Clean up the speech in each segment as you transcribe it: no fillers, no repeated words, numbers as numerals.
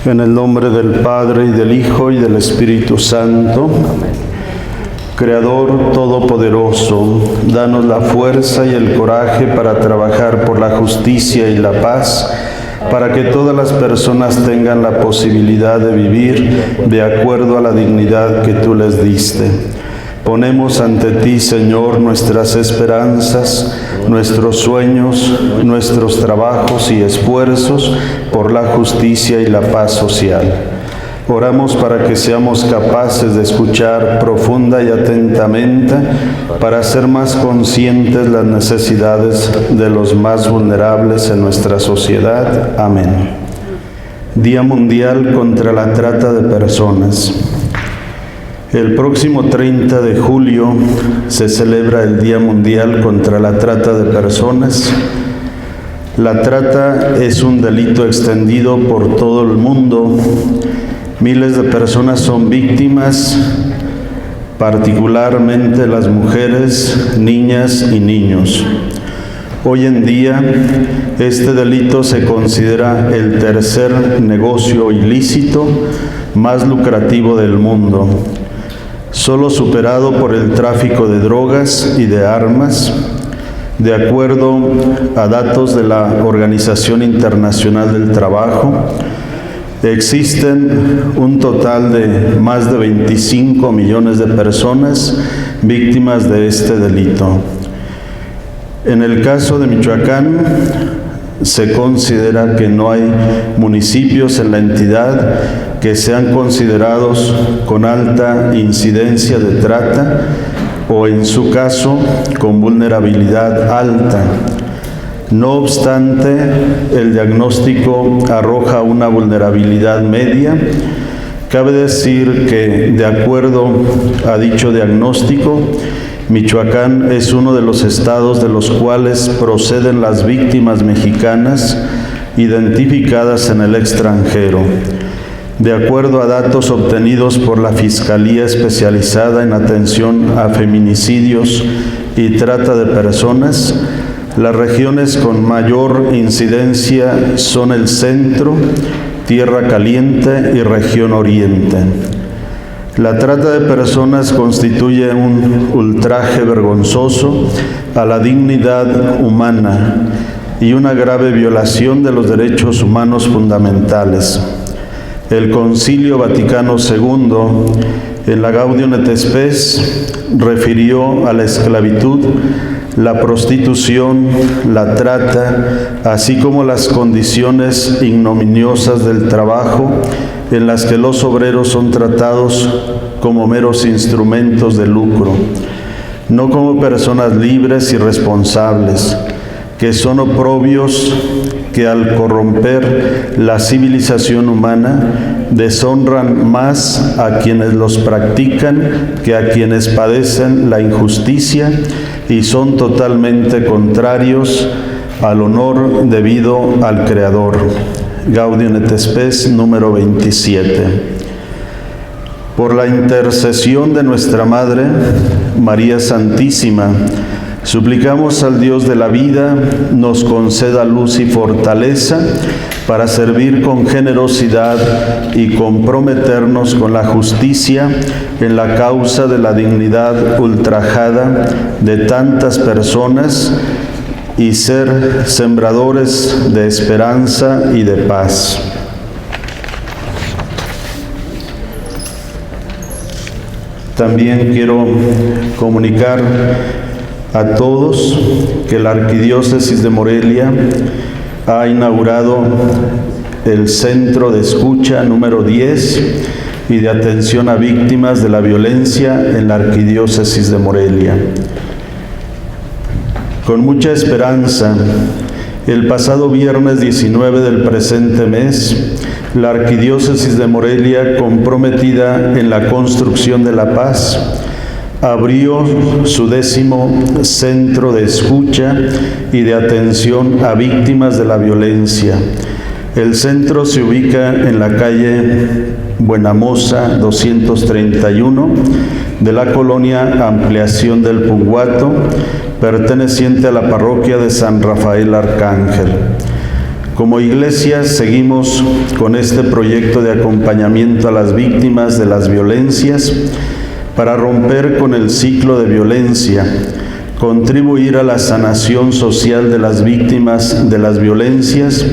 En el nombre del Padre, y del Hijo, y del Espíritu Santo. Creador todopoderoso, danos la fuerza y el coraje para trabajar por la justicia y la paz, para que todas las personas tengan la posibilidad de vivir de acuerdo a la dignidad que tú les diste. Ponemos ante ti, Señor, nuestras esperanzas, nuestros sueños, nuestros trabajos y esfuerzos por la justicia y la paz social. Oramos para que seamos capaces de escuchar profunda y atentamente para ser más conscientes las necesidades de los más vulnerables en nuestra sociedad. Amén. Día Mundial contra la Trata de Personas. El próximo 30 de julio se celebra el Día Mundial contra la Trata de Personas. La trata es un delito extendido por todo el mundo. Miles de personas son víctimas, particularmente las mujeres, niñas y niños. Hoy en día, este delito se considera el tercer negocio ilícito más lucrativo del mundo, solo superado por el tráfico de drogas y de armas. De acuerdo a datos de la Organización Internacional del Trabajo, existen un total de más de 25 millones de personas víctimas de este delito. En el caso de Michoacán, se considera que no hay municipios en la entidad que sean considerados con alta incidencia de trata o, en su caso, con vulnerabilidad alta. No obstante, el diagnóstico arroja una vulnerabilidad media. Cabe decir que, de acuerdo a dicho diagnóstico, Michoacán es uno de los estados de los cuales proceden las víctimas mexicanas identificadas en el extranjero. De acuerdo a datos obtenidos por la Fiscalía Especializada en Atención a Feminicidios y Trata de Personas, las regiones con mayor incidencia son el Centro, Tierra Caliente y Región Oriente. La trata de personas constituye un ultraje vergonzoso a la dignidad humana y una grave violación de los derechos humanos fundamentales. El Concilio Vaticano II, en la Gaudium et Spes, refirió a la esclavitud, la prostitución, la trata, así como las condiciones ignominiosas del trabajo en las que los obreros son tratados como meros instrumentos de lucro, no como personas libres y responsables, que son oprobios que al corromper la civilización humana deshonran más a quienes los practican que a quienes padecen la injusticia y son totalmente contrarios al honor debido al Creador. Gaudium et Spes número 27. Por la intercesión de nuestra Madre, María Santísima, suplicamos al Dios de la vida nos conceda luz y fortaleza para servir con generosidad y comprometernos con la justicia en la causa de la dignidad ultrajada de tantas personas y ser sembradores de esperanza y de paz. También quiero comunicar a todos que la Arquidiócesis de Morelia ha inaugurado el Centro de Escucha número 10 y de atención a víctimas de la violencia en la Arquidiócesis de Morelia. Con mucha esperanza, el pasado viernes 19 del presente mes, la Arquidiócesis de Morelia, comprometida en la construcción de la paz, abrió su 10º Centro de Escucha y de Atención a Víctimas de la Violencia. El centro se ubica en la calle Buenamosa 231 de la colonia Ampliación del Punguato, perteneciente a la parroquia de San Rafael Arcángel. Como Iglesia seguimos con este proyecto de acompañamiento a las víctimas de las violencias para romper con el ciclo de violencia, contribuir a la sanación social de las víctimas de las violencias,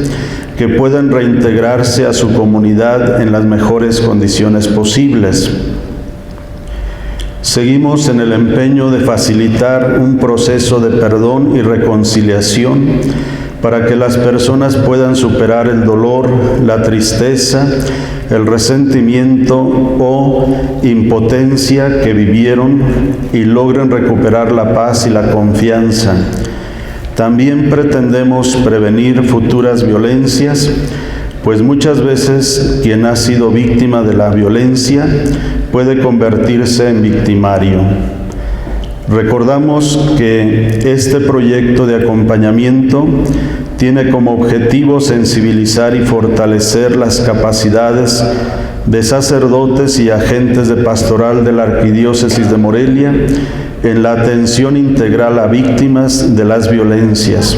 que puedan reintegrarse a su comunidad en las mejores condiciones posibles. Seguimos en el empeño de facilitar un proceso de perdón y reconciliación para que las personas puedan superar el dolor, la tristeza, el resentimiento o impotencia que vivieron y logren recuperar la paz y la confianza. También pretendemos prevenir futuras violencias, pues muchas veces quien ha sido víctima de la violencia puede convertirse en victimario. Recordamos que este proyecto de acompañamiento tiene como objetivo sensibilizar y fortalecer las capacidades de sacerdotes y agentes de pastoral de la Arquidiócesis de Morelia en la atención integral a víctimas de las violencias,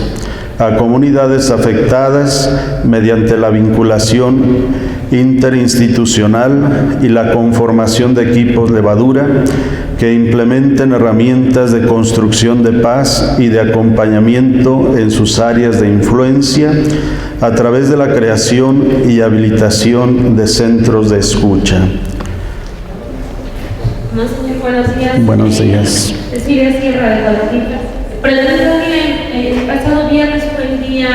a comunidades afectadas mediante la vinculación interinstitucional y la conformación de equipos levadura que implementen herramientas de construcción de paz y de acompañamiento en sus áreas de influencia a través de la creación y habilitación de centros de escucha. Monseñor, buenos días. Buenos días. Cecilia Sierra de Guadalupe. Precisamente el pasado viernes fue el día,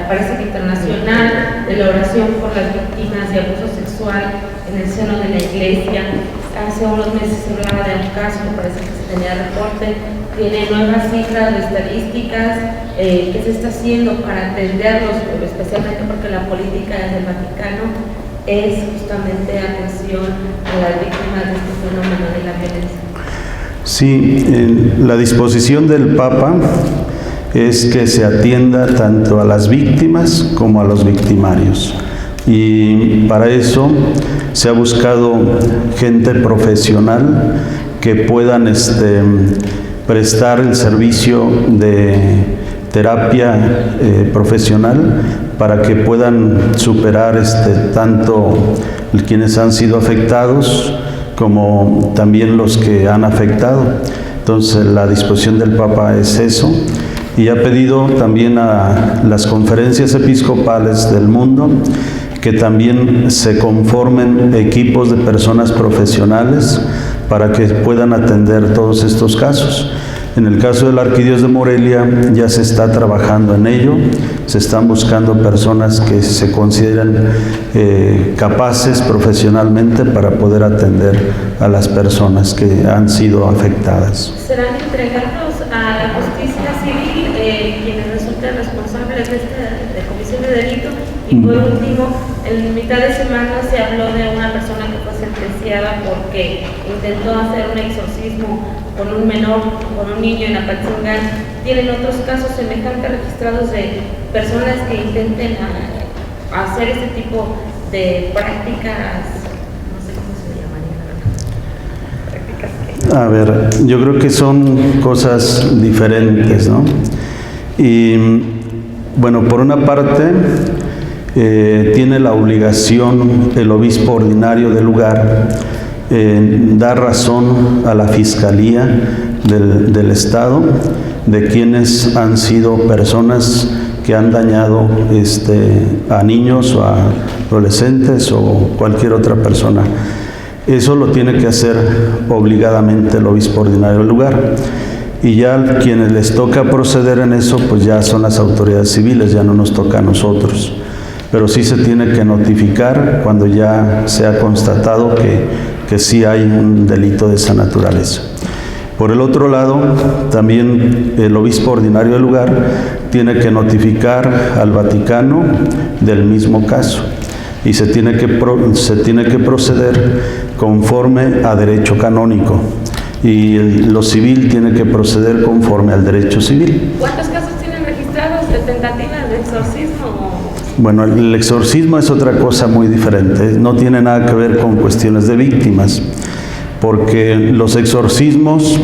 parece que internacional, de la oración por las víctimas de abuso sexual en el seno de la Iglesia. Hace unos meses se hablaba de un caso, me parece que se tenía reporte, tiene nuevas cifras de estadísticas, ¿qué se está haciendo para atenderlos, especialmente porque la política del Vaticano es justamente atención a las víctimas de este fenómeno de la violencia? Sí, la disposición del Papa es que se atienda tanto a las víctimas como a los victimarios. Y para eso se ha buscado gente profesional que puedan prestar el servicio de terapia profesional para que puedan superar tanto quienes han sido afectados como también los que han afectado. Entonces la disposición del Papa es eso, y ha pedido también a las conferencias episcopales del mundo que también se conformen equipos de personas profesionales para que puedan atender todos estos casos. En el caso de la Arquidiócesis de Morelia ya se está trabajando en ello, se están buscando personas que se consideran capaces profesionalmente para poder atender a las personas que han sido afectadas. ¿Serán entregados a la justicia civil quienes resulten responsables de esta comisión de delito? Y por último, en mitad de semana se habló de una persona que fue sentenciada porque intentó hacer un exorcismo con un menor, con un niño en Apatzingán. ¿Tienen otros casos semejantes registrados de personas que intenten hacer este tipo de prácticas? No sé cómo se llamaría. A ver, yo creo que son cosas diferentes, ¿no? Y bueno, por una parte, tiene la obligación el obispo ordinario del lugar dar razón a la Fiscalía del Estado de quienes han sido personas que han dañado a niños o a adolescentes o cualquier otra persona. Eso lo tiene que hacer obligadamente el obispo ordinario del lugar. Y ya quienes les toca proceder en eso, pues ya son las autoridades civiles, ya no nos toca a nosotros. Pero sí se tiene que notificar cuando ya se ha constatado que sí hay un delito de esa naturaleza. Por el otro lado, también el obispo ordinario del lugar tiene que notificar al Vaticano del mismo caso y se tiene que proceder conforme a derecho canónico, y lo civil tiene que proceder conforme al derecho civil. ¿Cuántos casos tienen registrados de tentativas de exorcismo? Bueno, el exorcismo es otra cosa muy diferente, no tiene nada que ver con cuestiones de víctimas, porque los exorcismos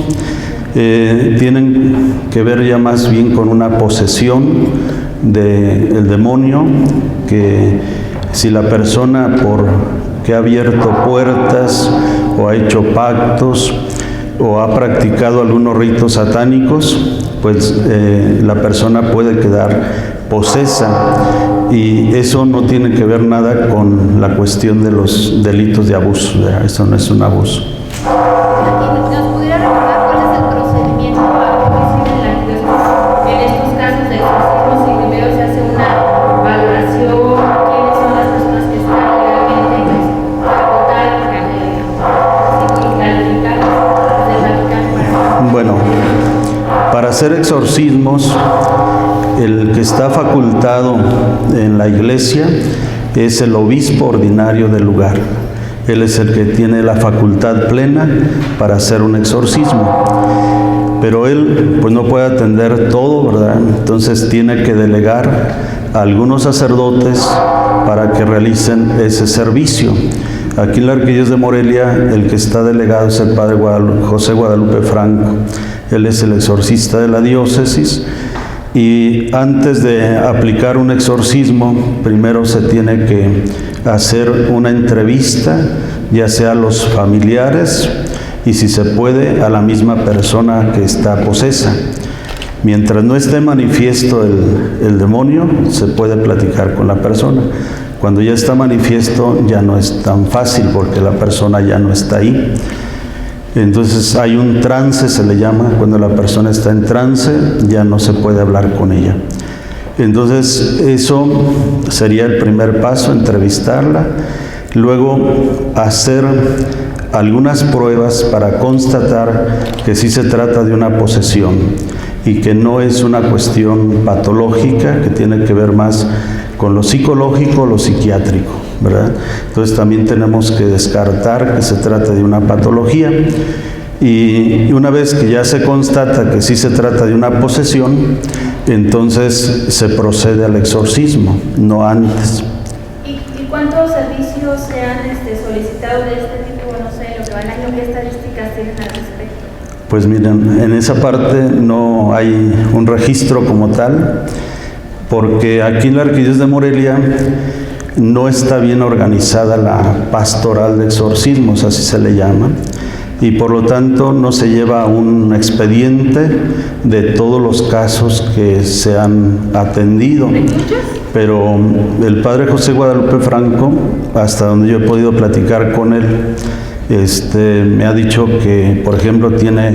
tienen que ver ya más bien con una posesión del demonio, que si la persona que ha abierto puertas o ha hecho pactos o ha practicado algunos ritos satánicos, pues la persona puede quedar posesa, y eso no tiene que ver nada con la cuestión de los delitos de abuso. Eso no es un abuso. ¿Nos pudiera recordar cuál es el procedimiento en estos casos de exorcismo? Si primero se hace una valoración, quiénes son las personas que están legalmente calificadas del Vaticano? Bueno, para hacer exorcismos, el que está facultado en la iglesia es el obispo ordinario del lugar. Él es el que tiene la facultad plena para hacer un exorcismo. Pero él pues no puede atender todo, ¿verdad? Entonces tiene que delegar a algunos sacerdotes para que realicen ese servicio. Aquí en la Arquidiócesis de Morelia, el que está delegado es el padre José Guadalupe Franco. Él es el exorcista de la diócesis. Y antes de aplicar un exorcismo, primero se tiene que hacer una entrevista, ya sea a los familiares y, si se puede, a la misma persona que está posesa. Mientras no esté manifiesto el demonio, se puede platicar con la persona. Cuando ya está manifiesto, ya no es tan fácil porque la persona ya no está ahí. Entonces hay un trance, se le llama, cuando la persona está en trance, ya no se puede hablar con ella. Entonces eso sería el primer paso, entrevistarla, luego hacer algunas pruebas para constatar que sí se trata de una posesión y que no es una cuestión patológica, que tiene que ver más con lo psicológico o lo psiquiátrico, ¿verdad? Entonces también tenemos que descartar que se trata de una patología, y una vez que ya se constata que sí se trata de una posesión, entonces se procede al exorcismo, no antes. ¿Y cuántos servicios se han solicitado de este tipo? No sé, lo que van a año, ¿qué estadísticas tienen al respecto? Pues miren, en esa parte no hay un registro como tal, porque aquí en la Arquidiócesis de Morelia no está bien organizada la pastoral de exorcismos, así se le llama, y por lo tanto no se lleva un expediente de todos los casos que se han atendido. Pero el padre José Guadalupe Franco, hasta donde yo he podido platicar con él, me ha dicho que, por ejemplo, tiene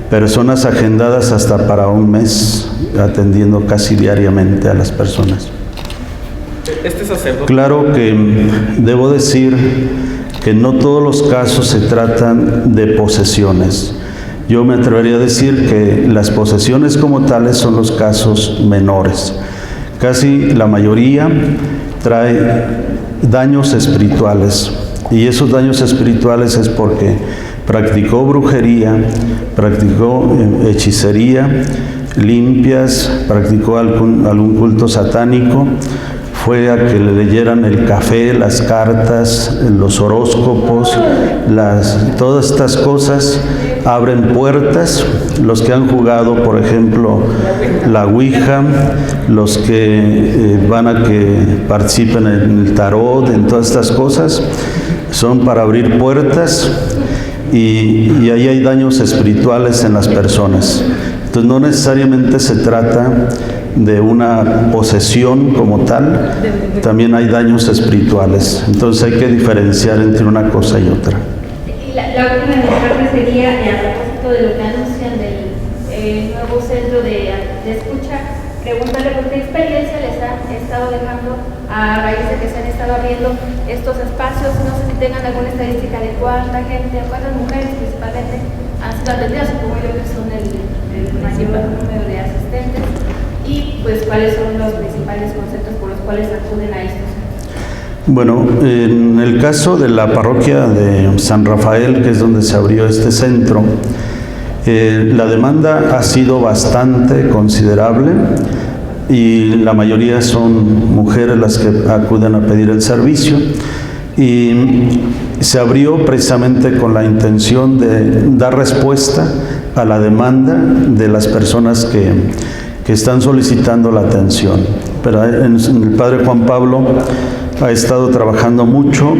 personas agendadas hasta para un mes, atendiendo casi diariamente a las personas. Este sacerdote. Claro que debo decir que no todos los casos se tratan de posesiones. Yo me atrevería a decir que las posesiones como tales son los casos menores. Casi la mayoría trae daños espirituales, y esos daños espirituales es porque practicó brujería, practicó hechicería, limpias, practicó algún culto satánico, fue a que le leyeran el café, las cartas, los horóscopos, todas estas cosas abren puertas. Los que han jugado, por ejemplo, la Ouija, los que van a que participen en el tarot, en todas estas cosas, son para abrir puertas, y ahí hay daños espirituales en las personas. Entonces no necesariamente se trata de una posesión como tal, también hay daños espirituales. Entonces hay que diferenciar entre una cosa y otra. Y la última de mi parte sería, a propósito de lo que anuncian del nuevo centro de escucha, preguntarle por qué experiencia les ha estado dejando a raíz de que se han estado abriendo estos espacios. No sé si tengan alguna estadística de cuánta gente, cuántas mujeres principalmente han sido atendidas, supongo yo que son el mayor número de asistentes, y pues cuáles son los principales conceptos por los cuales acuden a estos. Bueno, en el caso de la parroquia de San Rafael, que es donde se abrió este centro, la demanda ha sido bastante considerable, y la mayoría son mujeres las que acuden a pedir el servicio, y se abrió precisamente con la intención de dar respuesta a la demanda de las personas que que están solicitando la atención. Pero el Padre Juan Pablo ha estado trabajando mucho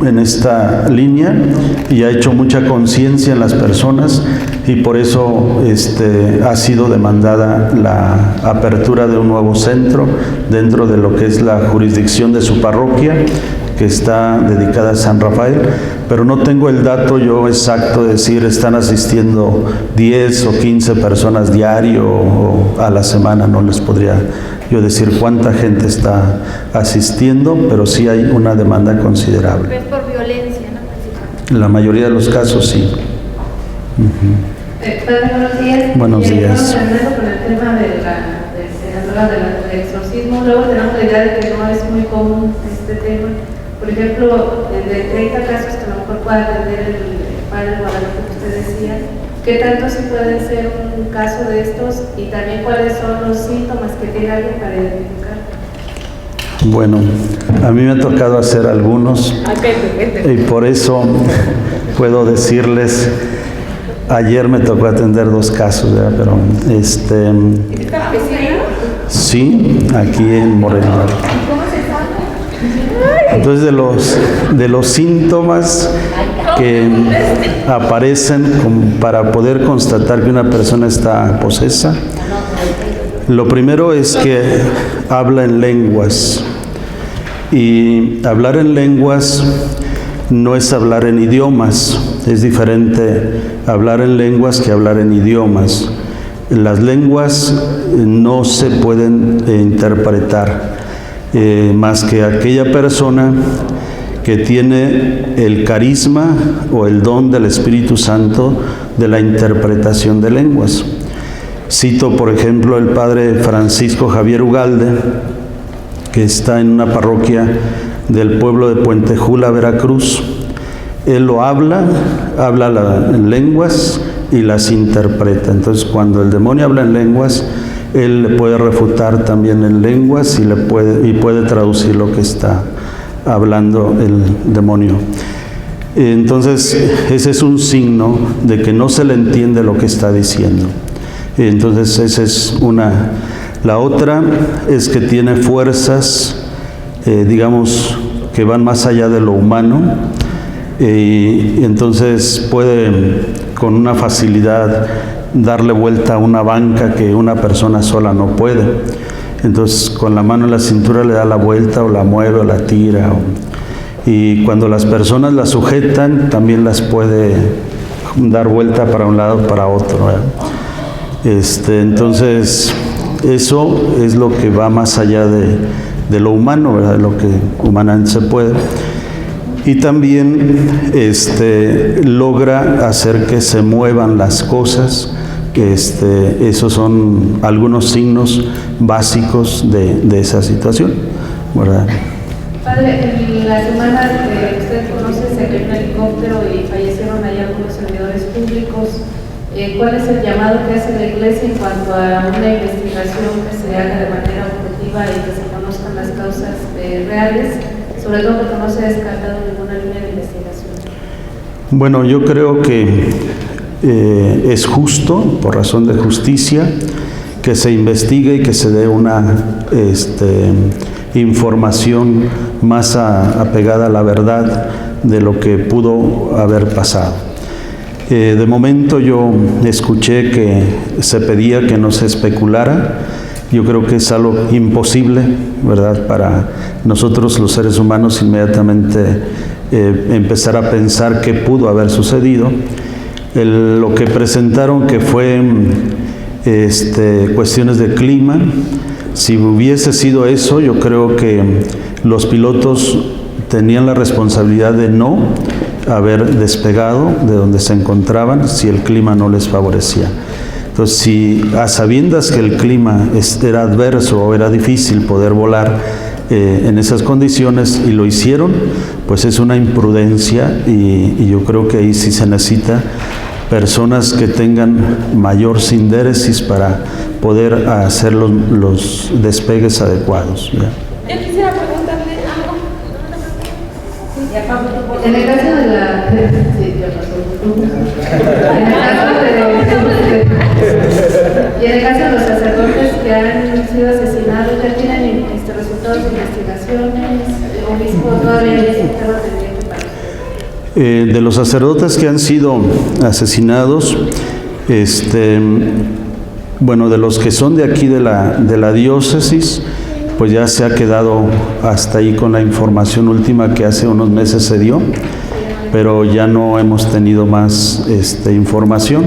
en esta línea y ha hecho mucha conciencia en las personas, y por eso ha sido demandada la apertura de un nuevo centro dentro de lo que es la jurisdicción de su parroquia, que está dedicada a San Rafael, pero no tengo el dato yo exacto de decir están asistiendo 10 o 15 personas diario o a la semana. No les podría yo decir cuánta gente está asistiendo, pero sí hay una demanda considerable. Es por violencia, ¿no? En la mayoría de los casos sí. Padre, buenos días. Buenos días. Estamos hablando con el tema del exorcismo. Luego tenemos la idea de que no es muy común este tema. Por ejemplo, de 30 casos que a lo mejor pueda atender el Padre Guadalupe que usted decía, ¿qué tanto se puede ser un caso de estos? Y también cuáles son los síntomas que tiene alguien para identificar. Bueno, a mí me ha tocado hacer algunos y por eso puedo decirles, ayer me tocó atender 2 casos, ¿verdad? Pero sí, aquí en Morelia. Entonces de los síntomas que aparecen para poder constatar que una persona está posesa, lo primero es que habla en lenguas, y hablar en lenguas no es hablar en idiomas, es diferente hablar en lenguas que hablar en idiomas. Las lenguas no se pueden interpretar más que aquella persona que tiene el carisma o el don del Espíritu Santo de la interpretación de lenguas. Cito, por ejemplo, el Padre Francisco Javier Ugalde, que está en una parroquia del pueblo de Puentejula, Veracruz. Él lo habla en lenguas y las interpreta. Entonces, cuando el demonio habla en lenguas, él le puede refutar también en lenguas y puede traducir lo que está hablando el demonio. Entonces, ese es un signo de que no se le entiende lo que está diciendo. Entonces, esa es una. La otra es que tiene fuerzas, digamos, que van más allá de lo humano, y entonces puede con una facilidad darle vuelta a una banca que una persona sola no puede. Entonces, con la mano en la cintura le da la vuelta, o la mueve, o la tira. Y cuando las personas la sujetan, también las puede dar vuelta para un lado, para otro, ¿verdad? Entonces, eso es lo que va más allá de lo humano, ¿verdad? De lo que humanamente se puede. Y también logra hacer que se muevan las cosas. Esos son algunos signos básicos de esa situación, ¿verdad? Padre, en la semana usted conoce, se cayó un helicóptero y fallecieron ahí algunos servidores públicos. ¿Cuál es el llamado que hace la Iglesia en cuanto a una investigación que se haga de manera objetiva y que se conozcan las causas reales, sobre todo porque no se ha descartado ninguna línea de investigación? Bueno, yo creo que es justo, por razón de justicia, que se investigue y que se dé una información más apegada a la verdad de lo que pudo haber pasado. De momento yo escuché que se pedía que no se especulara. Yo creo que es algo imposible, ¿verdad?, para nosotros los seres humanos inmediatamente empezar a pensar qué pudo haber sucedido. Lo que presentaron que fue cuestiones de clima, si hubiese sido eso, yo creo que los pilotos tenían la responsabilidad de no haber despegado de donde se encontraban si el clima no les favorecía. Entonces, si a sabiendas que el clima era adverso o era difícil poder volar en esas condiciones y lo hicieron, pues es una imprudencia, y yo creo que ahí sí se necesita personas que tengan mayor sindéresis para poder hacer los despegues adecuados, ¿ya? Yo quisiera preguntarle algo. En el caso de la... Sí, ya pasó. En el caso de... Y en el caso de los sacerdotes que han sido asesinados, ¿ya tienen resultados de investigaciones? ¿El obispo todavía es un tema pendiente para usted? De los sacerdotes que han sido asesinados, bueno, de los que son de aquí de la diócesis, pues ya se ha quedado hasta ahí con la información última que hace unos meses se dio, pero ya no hemos tenido más información.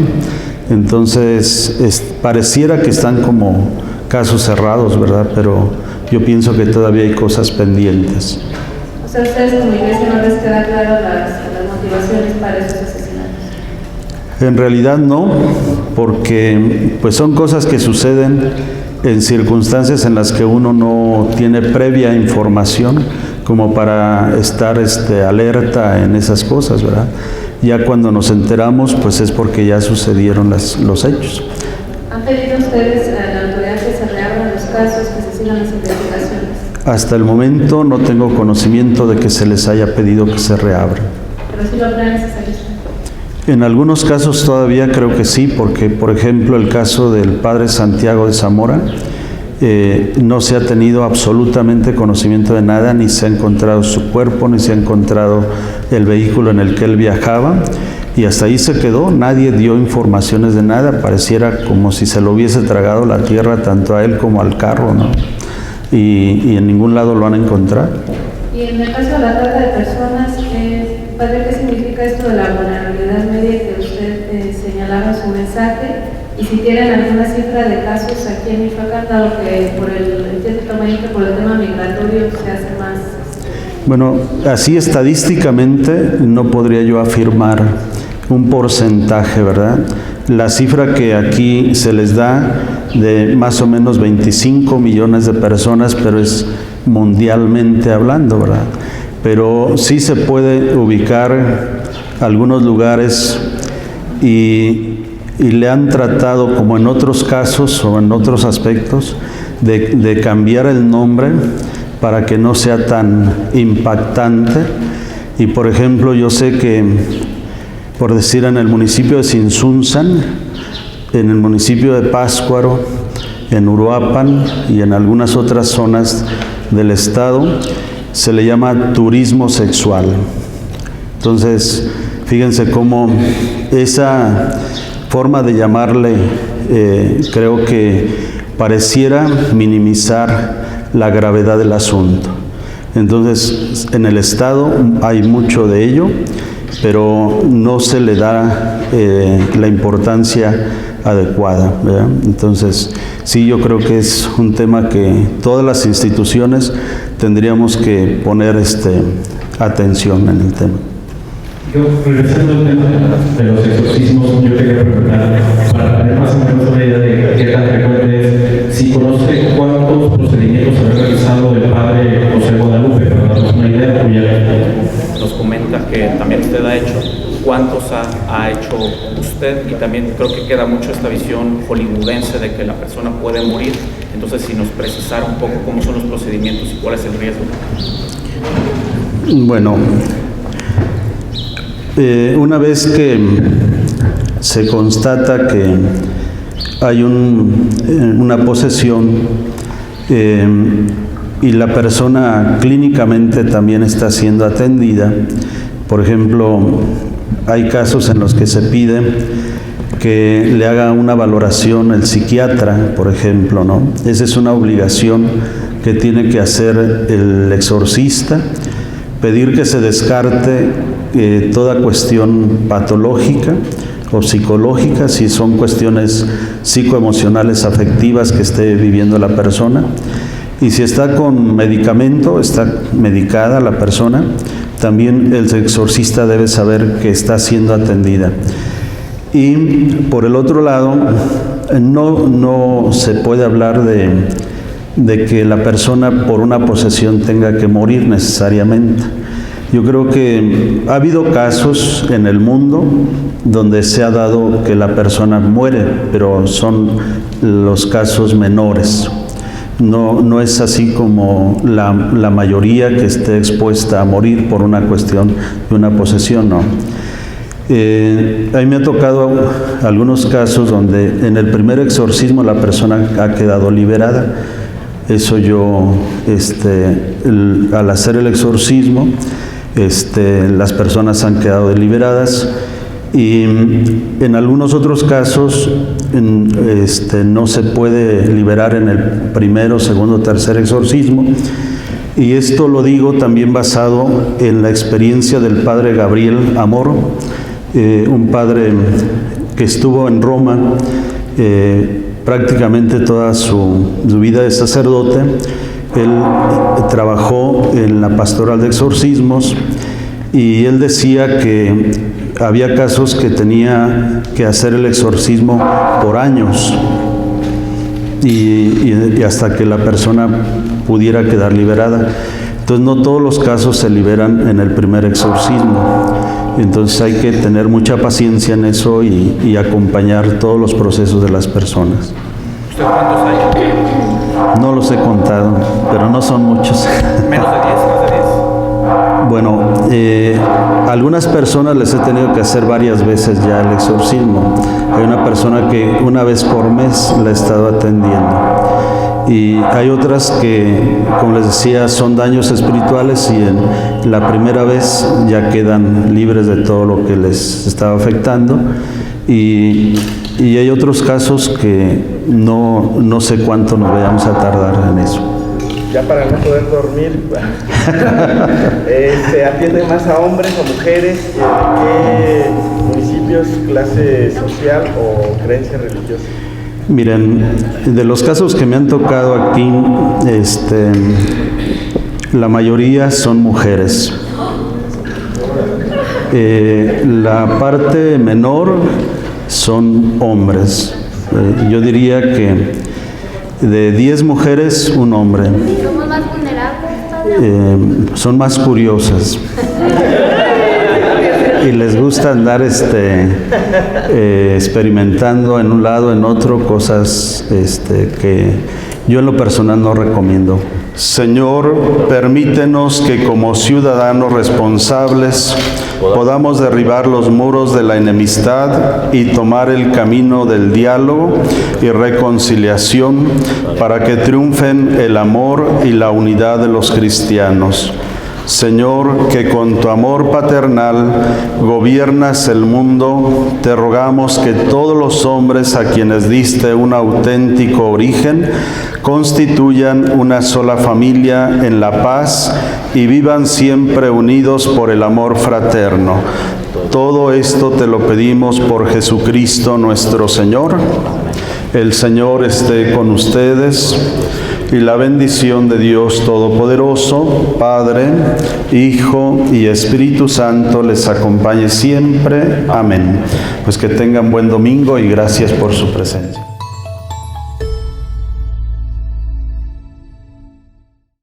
Entonces, pareciera que están como casos cerrados, ¿verdad? Pero yo pienso que todavía hay cosas pendientes. O sea, ¿ustedes como iglesia no les queda claro las motivaciones para esos asesinatos? En realidad no, porque pues son cosas que suceden en circunstancias en las que uno no tiene previa información como para estar alerta en esas cosas, ¿verdad? Ya cuando nos enteramos, pues es porque ya sucedieron los hechos. ¿Han pedido ustedes a la autoridad que se reabran los casos, que se sigan las investigaciones? Hasta el momento no tengo conocimiento de que se les haya pedido que se reabran. ¿Pero sí lo habrá necesario? En algunos casos todavía creo que sí, porque por ejemplo el caso del padre Santiago de Zamora, no se ha tenido absolutamente conocimiento de nada, ni se ha encontrado su cuerpo, ni se ha encontrado el vehículo en el que él viajaba, y hasta ahí se quedó. Nadie dio informaciones de nada, pareciera como si se lo hubiese tragado la tierra tanto a él como al carro, ¿no? Y en ningún lado lo han encontrado. Y en el caso de la trata de personas, padre, ¿qué significa esto de la vulnerabilidad media que usted señalaba en su mensaje? Y si tienen alguna cifra de casos aquí en Michoacán, dado que por el tema migratorio se hace más. Bueno, así estadísticamente no podría yo afirmar un porcentaje, ¿verdad? La cifra que aquí se les da de más o menos 25 millones de personas, pero es mundialmente hablando, ¿verdad? Pero sí se puede ubicar algunos lugares y le han tratado, como en otros casos o en otros aspectos, de cambiar el nombre para que no sea tan impactante. Y por ejemplo, yo sé que, por decir, en el municipio de Sinsunzan, en el municipio de Pátzcuaro, en Uruapan y en algunas otras zonas del estado, se le llama turismo sexual. Entonces, fíjense cómo esa forma de llamarle, creo que pareciera minimizar la gravedad del asunto. Entonces, en el estado hay mucho de ello, pero no se le da la importancia adecuada, ¿verdad? Entonces, sí, yo creo que es un tema que todas las instituciones tendríamos que poner atención en el tema. Yo, regresando al tema de los exorcismos, yo quería preguntar, para tener más o menos una idea de qué tan frecuente es, si conoce cuántos procedimientos ha realizado el padre José Guadalupe, para darnos una idea, pues ya nos comenta que también usted ha hecho, cuántos ha hecho usted, y también creo que queda mucho esta visión hollywoodense de que la persona puede morir. Entonces, si nos precisara un poco cómo son los procedimientos y cuál es el riesgo. Bueno, una vez que se constata que hay una posesión y la persona clínicamente también está siendo atendida, por ejemplo, hay casos en los que se pide que le haga una valoración el psiquiatra, por ejemplo, ¿no? Esa es una obligación que tiene que hacer el exorcista, pedir que se descarte toda cuestión patológica o psicológica, si son cuestiones psicoemocionales, afectivas que esté viviendo la persona, y si está con medicamento, está medicada la persona, también el exorcista debe saber que está siendo atendida. Y por el otro lado, no se puede hablar de que la persona por una posesión tenga que morir necesariamente. Yo creo que ha habido casos en el mundo donde se ha dado que la persona muere, pero son los casos menores. No es así como la mayoría que esté expuesta a morir por una cuestión de una posesión, no. A mí me ha tocado algunos casos donde en el primer exorcismo la persona ha quedado liberada. Eso yo, al hacer el exorcismo, las personas han quedado liberadas, y en algunos otros casos no se puede liberar en el primero, segundo, tercer exorcismo. Y esto lo digo también basado en la experiencia del padre Gabriel Amor, un padre que estuvo en Roma prácticamente toda su vida de sacerdote. Él trabajó en la pastoral de exorcismos, y él decía que había casos que tenía que hacer el exorcismo por años y hasta que la persona pudiera quedar liberada. Entonces no todos los casos se liberan en el primer exorcismo. Entonces hay que tener mucha paciencia en eso y acompañar todos los procesos de las personas. ¿Usted cuántos años? No los he contado, pero no son muchos. ¿Menos de 10? ¿Más de 10? Bueno, algunas personas les he tenido que hacer varias veces ya el exorcismo. Hay una persona que una vez por mes la he estado atendiendo. Y hay otras que, como les decía, son daños espirituales, y en la primera vez ya quedan libres de todo lo que les estaba afectando. Y hay otros casos que no sé cuánto nos vayamos a tardar en eso. Ya para no poder dormir, ¿atiende más a hombres o mujeres? ¿Qué municipios, clase social o creencia religiosa? Miren, de los casos que me han tocado aquí, la mayoría son mujeres. La parte menor son hombres. Yo diría que de 10 mujeres, un hombre. ¿Somos más vulnerables? Son más curiosas. Y les gusta andar experimentando en un lado, en otro, cosas que yo en lo personal no recomiendo. Señor, permítenos que como ciudadanos responsables podamos derribar los muros de la enemistad y tomar el camino del diálogo y reconciliación para que triunfen el amor y la unidad de los cristianos. Señor, que con tu amor paternal gobiernas el mundo, te rogamos que todos los hombres a quienes diste un auténtico origen constituyan una sola familia en la paz y vivan siempre unidos por el amor fraterno. Todo esto te lo pedimos por Jesucristo nuestro Señor. El Señor esté con ustedes. Y la bendición de Dios Todopoderoso, Padre, Hijo y Espíritu Santo les acompañe siempre. Amén. Pues que tengan buen domingo y gracias por su presencia.